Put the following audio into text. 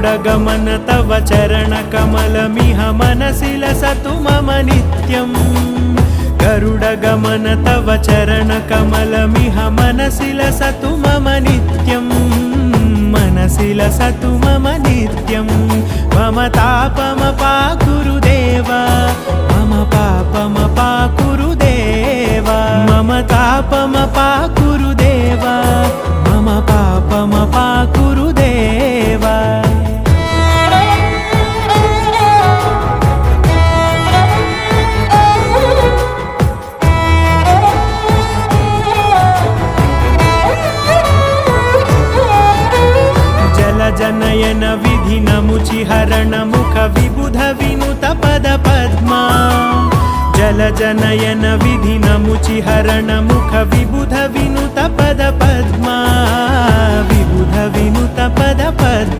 गरुडगमन तव चरणकमलमिह मनसि लसतु मम नित्यम् गरुडगमन तव चरणकमलमिह मनसि लसतु मम नित्यम् मनसि लसतु मम नित्यम् मम तापमपाकुरुदेव मम पापमपाकुरुदेव मम तापमपाकुरुदेव मम पापमपाकुरुदेव जनयन विधिनमुचिहरण मुख विबुध विनुत पद पद्मा जलजनयन विधिनमुचिहरण मुख विबुध विनुत पद पद्मा विबुध विनुत पद पद्मा